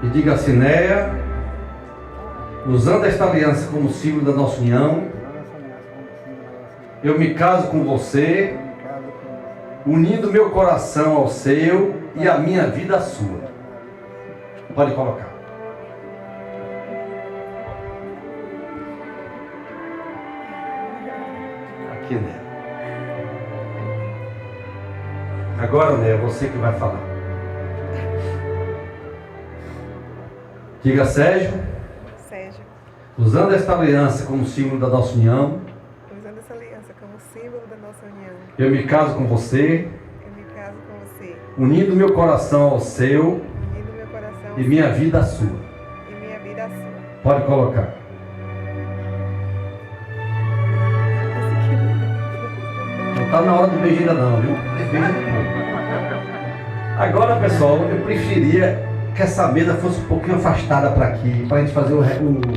E diga assim, Néia, usando esta aliança como símbolo da nossa união, eu me caso com você, unindo meu coração ao seu e a minha vida à sua. Pode colocar. Aqui, Néia. Agora, Néia, você que vai falar. Diga, Sérgio. Sérgio, Usando esta aliança como símbolo da nossa união, usando essa aliança como símbolo da nossa união, eu me caso com você, eu me caso com você, unindo meu coração ao seu unindo meu coração e minha vida à sua. e minha vida à sua. Pode colocar. Não está na hora do beijo ainda não, viu? Beija depois. Agora, pessoal, eu preferia que essa mesa fosse um pouquinho afastada para aqui, para a gente fazer o